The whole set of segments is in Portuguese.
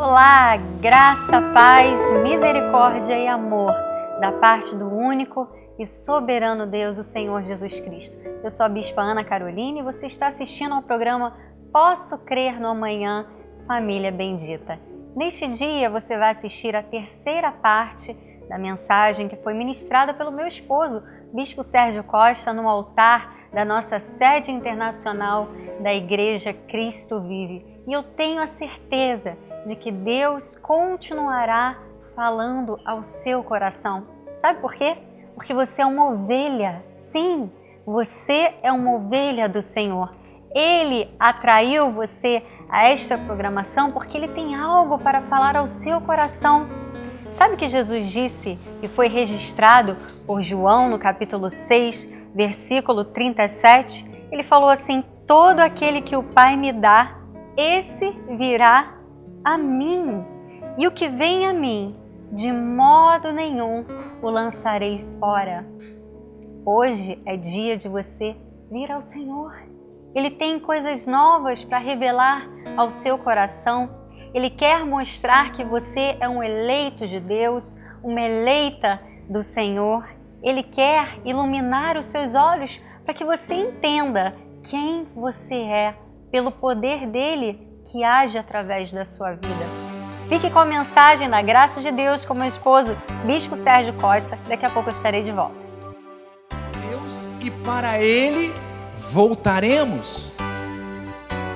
Olá, graça, paz, misericórdia e amor da parte do único e soberano Deus, o Senhor Jesus Cristo. Eu sou a Bispa Ana Caroline e você está assistindo ao programa Posso Crer no Amanhã, Família Bendita. Neste dia você vai assistir a terceira parte da mensagem que foi ministrada pelo meu esposo, Bispo Sérgio Costa, no altar da nossa sede internacional da Igreja Cristo Vive. E eu tenho a certeza de que Deus continuará falando ao seu coração. Sabe por quê? Porque você é uma ovelha. Sim, você é uma ovelha do Senhor. Ele atraiu você a esta programação porque Ele tem algo para falar ao seu coração. Sabe o que Jesus disse e foi registrado por João no capítulo 6, versículo 37? Ele falou assim: todo aquele que o Pai me dá, esse virá a mim, e o que vem a mim, de modo nenhum o lançarei fora. Hoje é dia de você vir ao Senhor. Ele tem coisas novas para revelar ao seu coração. Ele quer mostrar que você é um eleito de Deus, uma eleita do Senhor. Ele quer iluminar os seus olhos para que você entenda quem você é, pelo poder dele que age através da sua vida. Fique com a mensagem da graça de Deus com meu esposo, Bispo Sérgio Costa. Daqui a pouco eu estarei de volta. Deus, e para Ele voltaremos.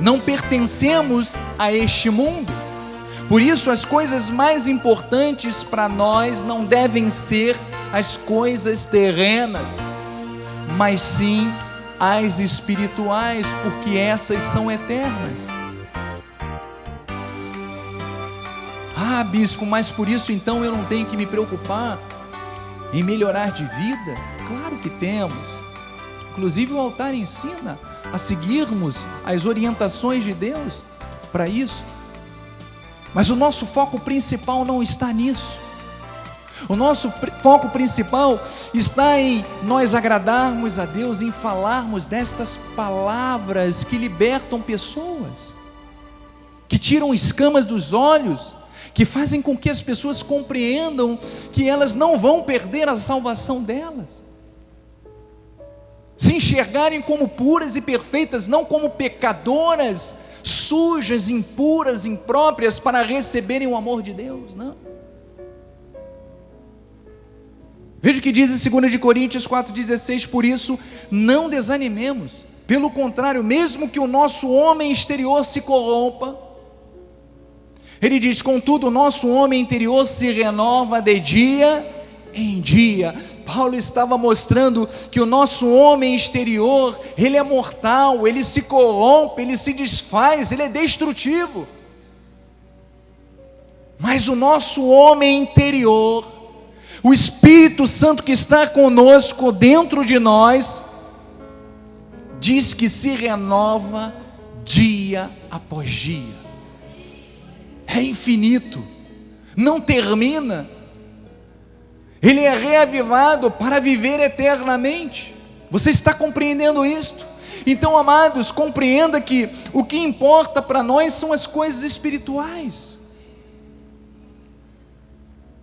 Não pertencemos a este mundo. Por isso, as coisas mais importantes para nós não devem ser as coisas terrenas, mas sim as espirituais, porque essas são eternas. Ah, bispo, mas por isso então eu não tenho que me preocupar em melhorar de vida? Claro que temos. Inclusive o altar ensina a seguirmos as orientações de Deus para isso. Mas o nosso foco principal não está nisso. O nosso foco principal está em nós agradarmos a Deus, em falarmos destas palavras que libertam pessoas, que tiram escamas dos olhos, que fazem com que as pessoas compreendam que elas não vão perder a salvação delas, se enxergarem como puras e perfeitas, não como pecadoras, sujas, impuras, impróprias para receberem o amor de Deus, não. Veja o que diz em 2 Coríntios 4,16: por isso não desanimemos, pelo contrário, mesmo que o nosso homem exterior se corrompa, ele diz, contudo o nosso homem interior se renova de dia em dia. Paulo estava mostrando que o nosso homem exterior, ele é mortal, ele se corrompe, ele se desfaz, ele é destrutivo. Mas o nosso homem interior, o Espírito Santo que está conosco dentro de nós, diz que se renova dia após dia. É infinito, não termina. Ele é reavivado para viver eternamente. Você está compreendendo isto? Então, amados, compreenda que o que importa para nós são as coisas espirituais.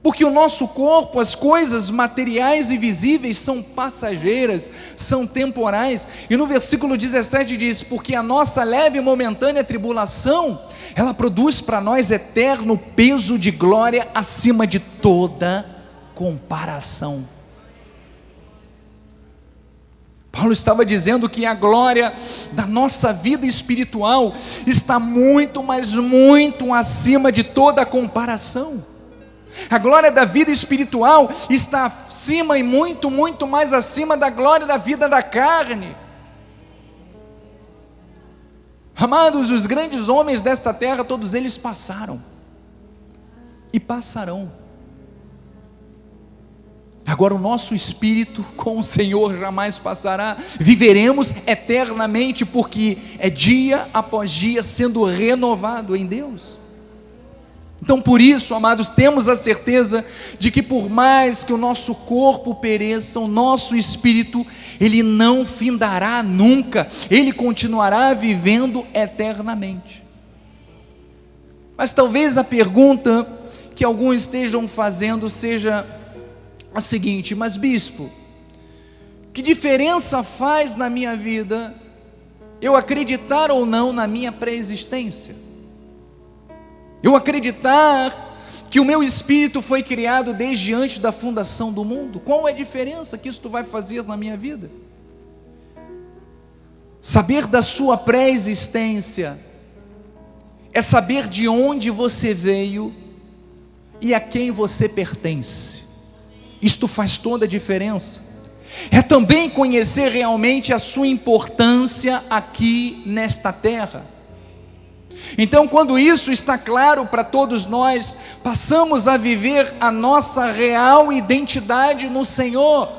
Porque o nosso corpo, as coisas materiais e visíveis são passageiras, são temporais. E no versículo 17 diz, porque a nossa leve e momentânea tribulação, ela produz para nós eterno peso de glória acima de toda comparação. Paulo estava dizendo que a glória da nossa vida espiritual está muito, mas muito acima de toda comparação. A glória da vida espiritual está acima e muito, muito mais acima da glória da vida da carne. Amados, os grandes homens desta terra, todos eles passaram e passarão. Agora o nosso espírito com o Senhor jamais passará. Viveremos eternamente, porque é dia após dia sendo renovado em Deus. Então por isso, amados, temos a certeza de que por mais que o nosso corpo pereça, o nosso espírito, ele não findará nunca, ele continuará vivendo eternamente. Mas talvez a pergunta que alguns estejam fazendo seja a seguinte: mas bispo, que diferença faz na minha vida eu acreditar ou não na minha pré-existência? Eu acreditar que o meu espírito foi criado desde antes da fundação do mundo? Qual é a diferença que isso vai fazer na minha vida? Saber da sua pré-existência é saber de onde você veio e a quem você pertence. Isto faz toda a diferença. É também conhecer realmente a sua importância aqui nesta terra. Então, quando isso está claro para todos nós, passamos a viver a nossa real identidade no Senhor.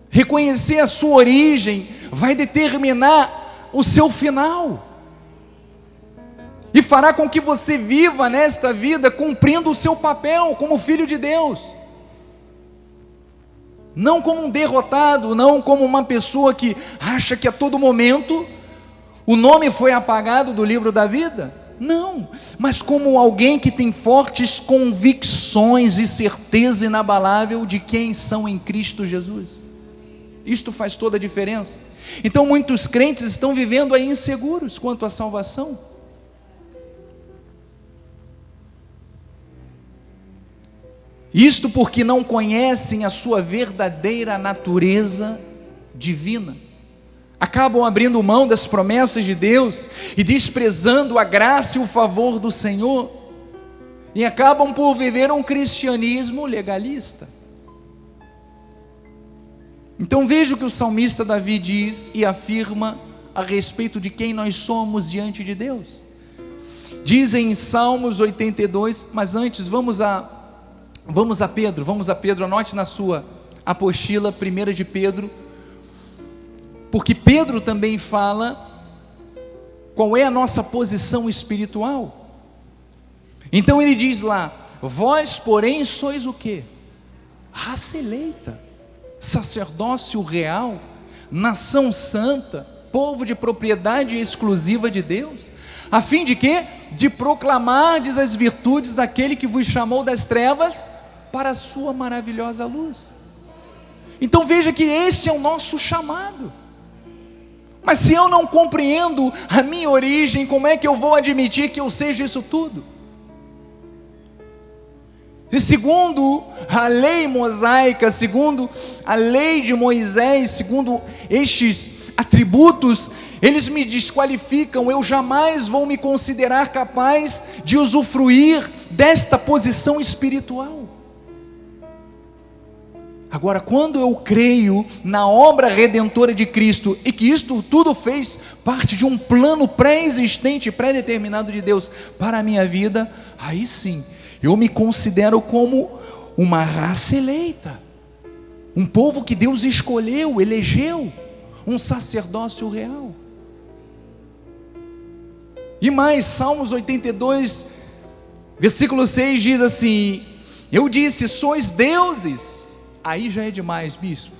Reconhecer a sua origem vai determinar o seu final, e fará com que você viva nesta vida cumprindo o seu papel como filho de Deus, não como um derrotado, não como uma pessoa que acha que a todo momento o nome foi apagado do livro da vida. Não, mas como alguém que tem fortes convicções e certeza inabalável de quem são em Cristo Jesus. Isto faz toda a diferença. Então muitos crentes estão vivendo aí inseguros quanto à salvação. Isto porque não conhecem a sua verdadeira natureza divina. Acabam abrindo mão das promessas de Deus e desprezando a graça e o favor do Senhor, e acabam por viver um cristianismo legalista. Então veja o que o salmista Davi diz e afirma a respeito de quem nós somos diante de Deus. Diz em Salmos 82, mas antes vamos a Pedro, anote na sua apostila 1 de Pedro, porque Pedro também fala qual é a nossa posição espiritual. Então ele diz lá: vós porém sois o quê? Raça eleita, sacerdócio real, nação santa, povo de propriedade exclusiva de Deus, a fim de quê? De proclamardes as virtudes daquele que vos chamou das trevas para a sua maravilhosa luz. Então veja que este é o nosso chamado. Mas se eu não compreendo a minha origem, como é que eu vou admitir que eu seja isso tudo? E segundo a lei mosaica, segundo a lei de Moisés, segundo estes atributos, eles me desqualificam. Eu jamais vou me considerar capaz de usufruir desta posição espiritual. Agora, quando eu creio na obra redentora de Cristo, e que isto tudo fez parte de um plano pré-existente, pré-determinado de Deus para a minha vida, aí sim, eu me considero como uma raça eleita, um povo que Deus escolheu, elegeu, um sacerdócio real. E mais, Salmos 82, versículo 6 diz assim: eu disse, sois deuses. Aí já é demais, bispo.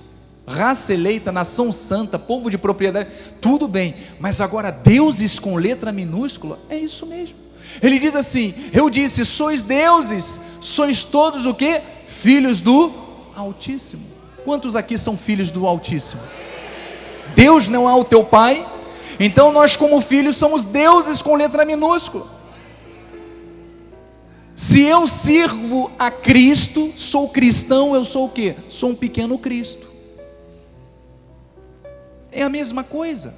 Raça eleita, nação santa, povo de propriedade, tudo bem, mas agora deuses com letra minúscula, é isso mesmo. Ele diz assim: eu disse, sois deuses, sois todos o quê? Filhos do Altíssimo. Quantos aqui são filhos do Altíssimo? Deus não é o teu pai? Então nós como filhos somos deuses com letra minúscula. Se eu sirvo a Cristo, sou cristão, eu sou o quê? Sou um pequeno Cristo. É a mesma coisa.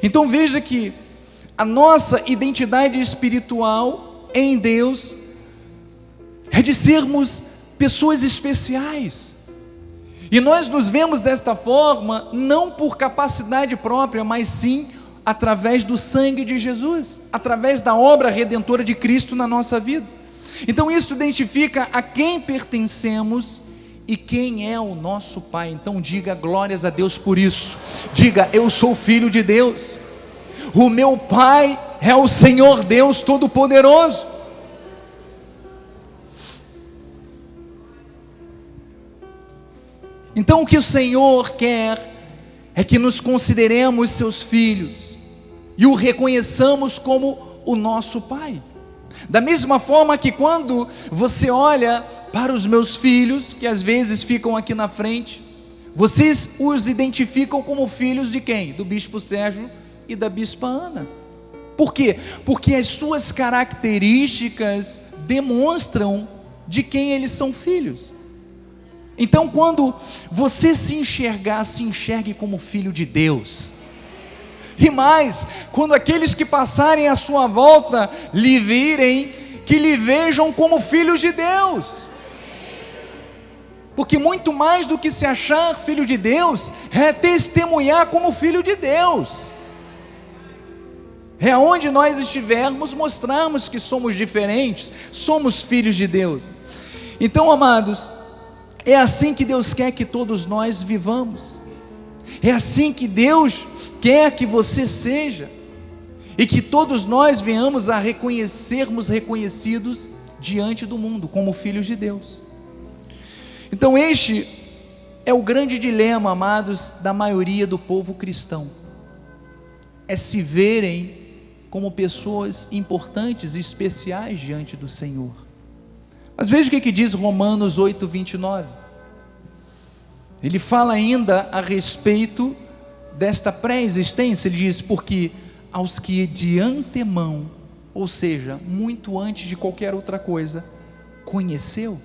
Então veja que a nossa identidade espiritual em Deus é de sermos pessoas especiais. E nós nos vemos desta forma, não por capacidade própria, mas sim através do sangue de Jesus, através da obra redentora de Cristo na nossa vida. Então isso identifica a quem pertencemos e quem é o nosso Pai. Então diga glórias a Deus por isso. Diga: eu sou filho de Deus. O meu Pai é o Senhor Deus Todo-Poderoso. Então o que o Senhor quer é que nos consideremos seus filhos e o reconheçamos como o nosso Pai. Da mesma forma que quando você olha para os meus filhos, que às vezes ficam aqui na frente, vocês os identificam como filhos de quem? Do bispo Sérgio e da bispa Ana. Por quê? Porque as suas características demonstram de quem eles são filhos. Então, quando você se enxergue como filho de Deus. E mais, quando aqueles que passarem à sua volta lhe virem, que lhe vejam como filhos de Deus. Porque muito mais do que se achar filho de Deus, é testemunhar como filho de Deus. É onde nós estivermos, mostrarmos que somos diferentes, somos filhos de Deus. Então, amados, é assim que Deus quer que todos nós vivamos. É assim que Deus quer que você seja. E que todos nós venhamos a sermos reconhecidos diante do mundo como filhos de Deus. Então este é o grande dilema, amados, da maioria do povo cristão. É se verem como pessoas importantes e especiais diante do Senhor. Mas veja o que diz Romanos 8:29. Ele fala ainda a respeito desta pré-existência. Ele diz: porque aos que de antemão, ou seja, muito antes de qualquer outra coisa, conheceu,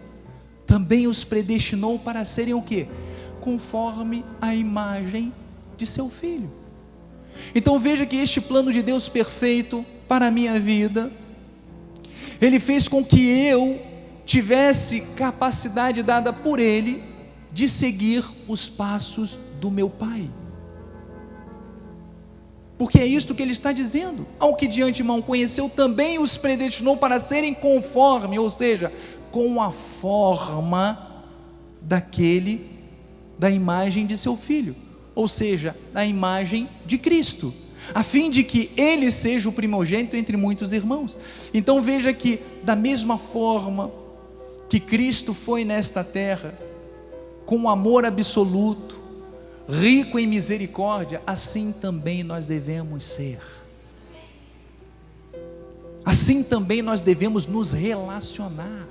também os predestinou para serem o quê? Conforme a imagem de seu Filho. Então veja que este plano de Deus perfeito para a minha vida, Ele fez com que eu tivesse capacidade dada por Ele de seguir os passos do meu Pai. Porque é isto que Ele está dizendo: ao que de antemão conheceu, também os predestinou para serem conforme, ou seja, com a forma da imagem de seu Filho, ou seja, a imagem de Cristo, a fim de que Ele seja o primogênito entre muitos irmãos. Então veja que da mesma forma que Cristo foi nesta terra, com amor absoluto, rico em misericórdia, assim também nós devemos ser. Assim também nós devemos nos relacionar.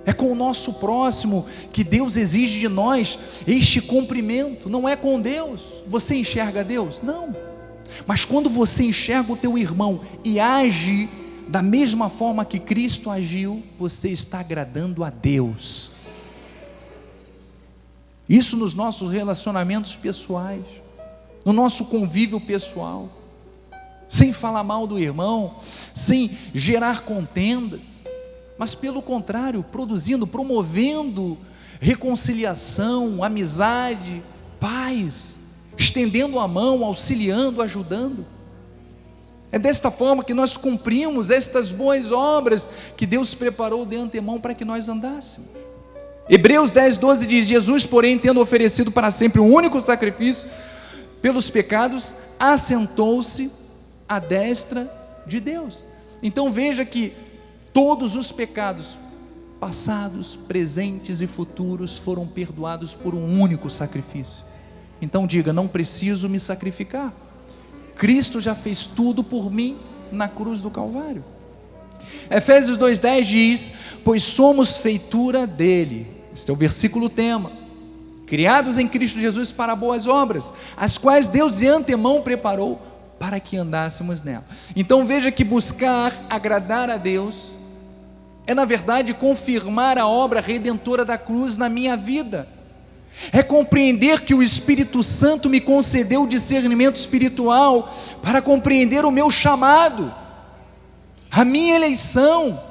É com o nosso próximo que Deus exige de nós este cumprimento. Não é com Deus. Você enxerga Deus? Não. Mas quando você enxerga o teu irmão e age da mesma forma que Cristo agiu, você está agradando a Deus. Isso nos nossos relacionamentos pessoais, no nosso convívio pessoal, sem falar mal do irmão, sem gerar contendas, mas pelo contrário, promovendo reconciliação, amizade, paz, estendendo a mão, auxiliando, ajudando. É desta forma que nós cumprimos estas boas obras que Deus preparou de antemão para que nós andássemos. Hebreus 10:12 diz: Jesus, porém, tendo oferecido para sempre um único sacrifício pelos pecados, assentou-se à destra de Deus. Então veja que todos os pecados passados, presentes e futuros foram perdoados por um único sacrifício. Então diga: não preciso me sacrificar, Cristo já fez tudo por mim na cruz do Calvário. Efésios 2:10 diz: pois somos feitura dele. Este é o versículo tema: criados em Cristo Jesus para boas obras, as quais Deus de antemão preparou para que andássemos nela. Então veja que buscar agradar a Deus é, na verdade, confirmar a obra redentora da cruz na minha vida. É compreender que o Espírito Santo me concedeu discernimento espiritual para compreender o meu chamado, a minha eleição,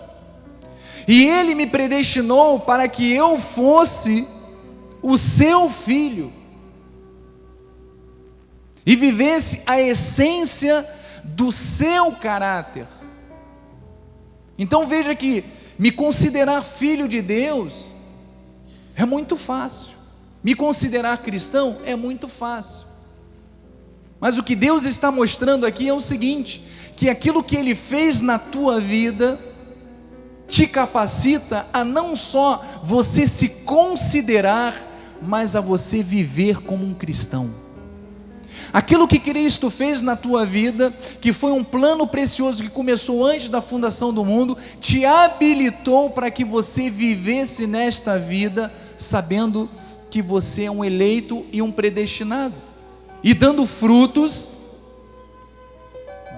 e Ele me predestinou para que eu fosse o seu filho e vivesse a essência do seu caráter. Então veja que me considerar filho de Deus é muito fácil, me considerar cristão é muito fácil, mas o que Deus está mostrando aqui é o seguinte: que aquilo que Ele fez na tua vida te capacita a não só você se considerar, mas a você viver como um cristão. Aquilo que Cristo fez na tua vida, que foi um plano precioso que começou antes da fundação do mundo, te habilitou para que você vivesse nesta vida, sabendo que você é um eleito e um predestinado, e dando frutos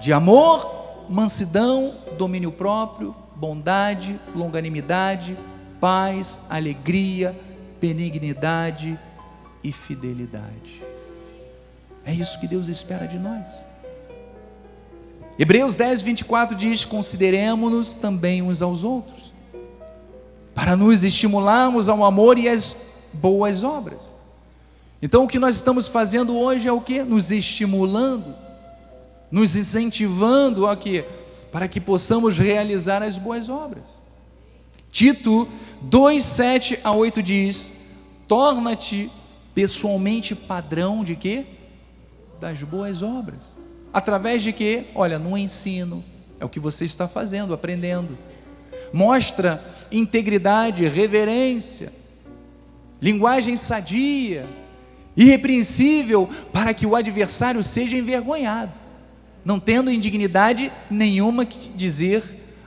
de amor, mansidão, domínio próprio, bondade, longanimidade, paz, alegria, benignidade e fidelidade. É isso que Deus espera de nós. Hebreus 10, 24 diz: consideremo-nos também uns aos outros, para nos estimularmos ao amor e às boas obras. Então o que nós estamos fazendo hoje é o quê? Nos estimulando, nos incentivando a quê? Para que possamos realizar as boas obras. Tito 2, 7 a 8 diz: torna-te pessoalmente padrão de quê? Das boas obras. Através de quê? Olha, no ensino, é o que você está fazendo, aprendendo. Mostra integridade, reverência, linguagem sadia, irrepreensível, para que o adversário seja envergonhado, não tendo indignidade nenhuma que dizer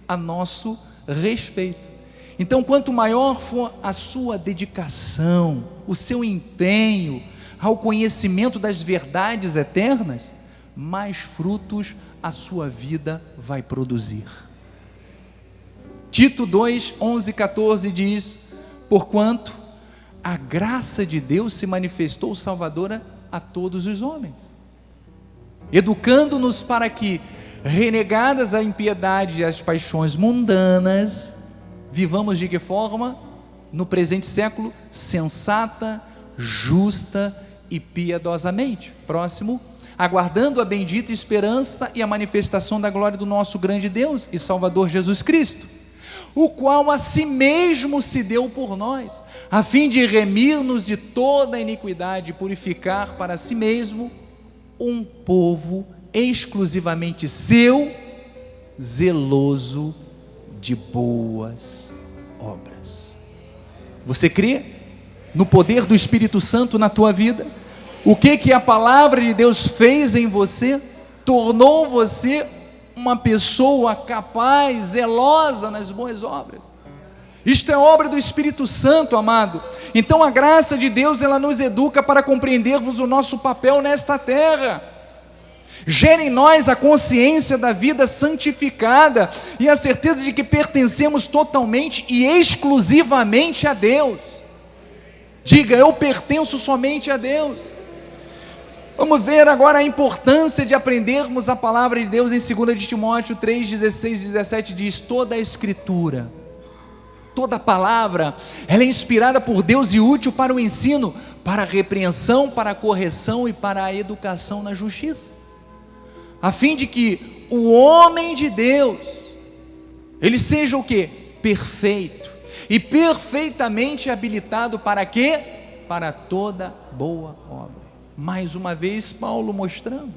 a nosso respeito. Então, quanto maior for a sua dedicação, o seu empenho ao conhecimento das verdades eternas, mais frutos a sua vida vai produzir. Tito 2, 11, 14 diz: porquanto a graça de Deus se manifestou salvadora a todos os homens, educando-nos para que, renegadas a impiedade e as paixões mundanas, vivamos de que forma? No presente século, sensata, justa e piedosamente. Próximo. Aguardando a bendita esperança e a manifestação da glória do nosso grande Deus e Salvador Jesus Cristo, o qual a si mesmo se deu por nós, a fim de remir-nos de toda a iniquidade e purificar para si mesmo um povo exclusivamente seu, zeloso de boas obras. Você crê no poder do Espírito Santo na tua vida? O que a palavra de Deus fez em você? Tornou você uma pessoa capaz, zelosa nas boas obras. Isto é obra do Espírito Santo, amado. Então a graça de Deus, ela nos educa para compreendermos o nosso papel nesta terra. Gera em nós a consciência da vida santificada e a certeza de que pertencemos totalmente e exclusivamente a Deus. Diga: eu pertenço somente a Deus. Vamos ver agora a importância de aprendermos a palavra de Deus em 2 de Timóteo 3, 16 e 17 diz: toda a escritura, toda a palavra, ela é inspirada por Deus e útil para o ensino, para a repreensão, para a correção e para a educação na justiça, a fim de que o homem de Deus, ele seja o quê? Perfeito, e perfeitamente habilitado para quê? Para toda boa obra. Mais uma vez, Paulo mostrando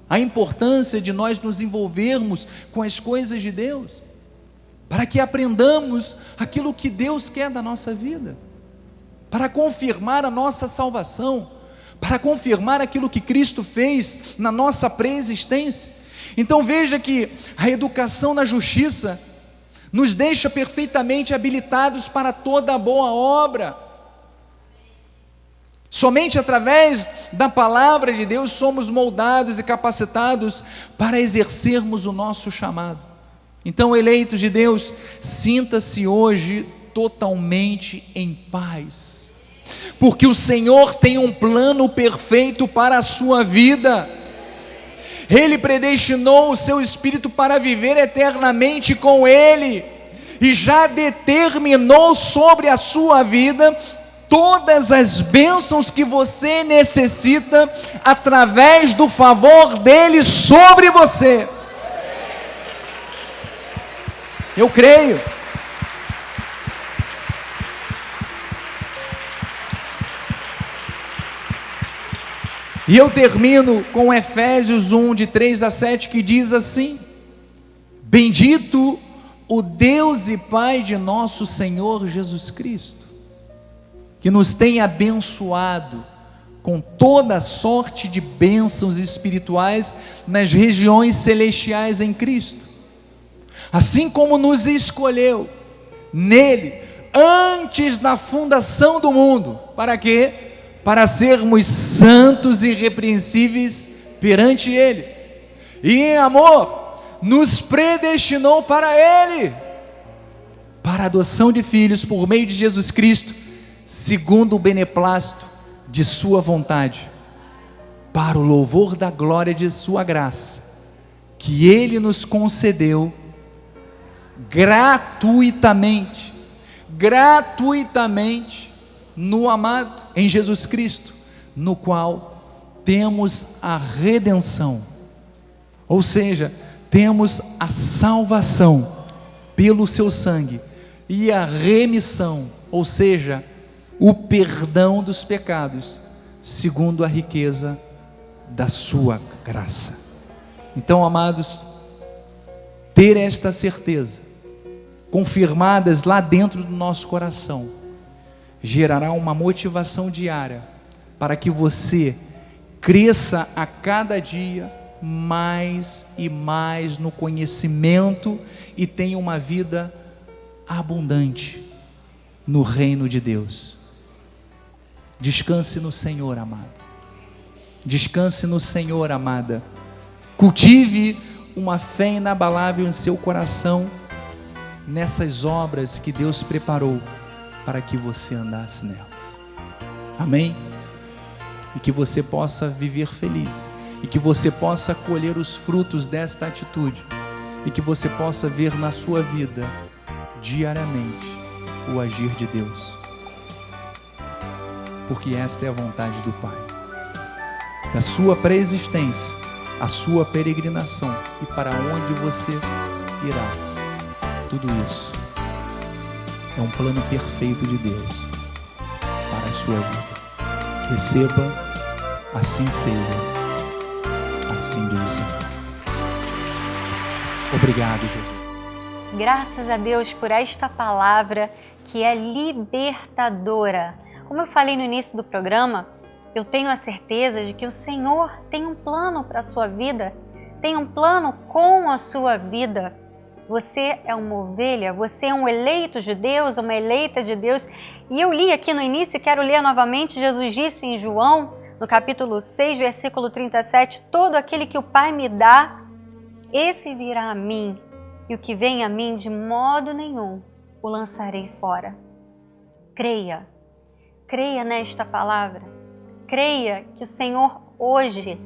a importância de nós nos envolvermos com as coisas de Deus, para que aprendamos aquilo que Deus quer da nossa vida, para confirmar a nossa salvação, para confirmar aquilo que Cristo fez na nossa pré-existência. Então veja que a educação na justiça nos deixa perfeitamente habilitados para toda boa obra. Somente através da palavra de Deus somos moldados e capacitados para exercermos o nosso chamado. Então, eleitos de Deus, sinta-se hoje totalmente em paz, porque o Senhor tem um plano perfeito para a sua vida. Ele predestinou o seu espírito para viver eternamente com Ele, e já determinou sobre a sua vida todas as bênçãos que você necessita através do favor dele sobre você. Eu creio. E eu termino com Efésios 1, de 3 a 7, que diz assim: bendito o Deus e Pai de nosso Senhor Jesus Cristo, que nos tem abençoado com toda sorte de bênçãos espirituais nas regiões celestiais em Cristo. Assim como nos escolheu nele antes da fundação do mundo. Para quê? Para sermos santos e irrepreensíveis perante ele. E em amor nos predestinou para ele, para a adoção de filhos por meio de Jesus Cristo, segundo o beneplácito de sua vontade, para o louvor da glória de sua graça, que ele nos concedeu gratuitamente no amado, em Jesus Cristo, no qual temos a redenção, ou seja, temos a salvação pelo seu sangue, e a remissão, ou seja, o perdão dos pecados, segundo a riqueza da sua graça. Então, amados, ter esta certeza, confirmadas lá dentro do nosso coração, gerará uma motivação diária, para que você cresça a cada dia mais e mais no conhecimento e tenha uma vida abundante no reino de Deus. Descanse no Senhor, amado. Descanse no Senhor, amada. Cultive uma fé inabalável em seu coração, nessas obras que Deus preparou para que você andasse nelas. Amém? E que você possa viver feliz, e que você possa colher os frutos desta atitude, e que você possa ver na sua vida diariamente o agir de Deus, porque esta é a vontade do Pai, da sua pré-existência, a sua peregrinação e para onde você irá. Tudo isso é um plano perfeito de Deus para a sua vida. Receba, assim seja, assim diz o Senhor. Obrigado, Jesus. Graças a Deus por esta palavra que é libertadora. Como eu falei no início do programa, eu tenho a certeza de que o Senhor tem um plano para a sua vida, tem um plano com a sua vida. Você é uma ovelha, você é um eleito de Deus, uma eleita de Deus. E eu li aqui no início e quero ler novamente, Jesus disse em João, no capítulo 6, versículo 37, todo aquele que o Pai me dá, esse virá a mim, e o que vem a mim de modo nenhum o lançarei fora. Creia, creia nesta palavra, creia que o Senhor hoje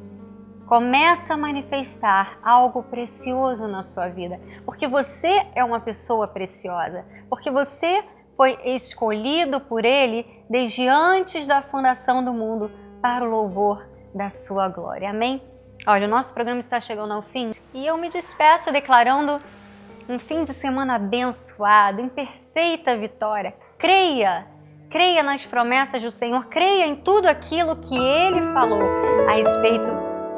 começa a manifestar algo precioso na sua vida, porque você é uma pessoa preciosa, porque você foi escolhido por Ele desde antes da fundação do mundo para o louvor da sua glória. Amém? Olha, o nosso programa está chegando ao fim e eu me despeço declarando um fim de semana abençoado, em perfeita vitória. Creia, creia nas promessas do Senhor, creia em tudo aquilo que Ele falou a respeito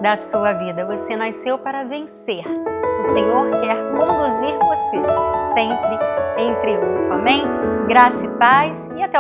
da sua vida. Você nasceu para vencer. O Senhor quer conduzir você sempre em triunfo. Amém? Graça e paz e até o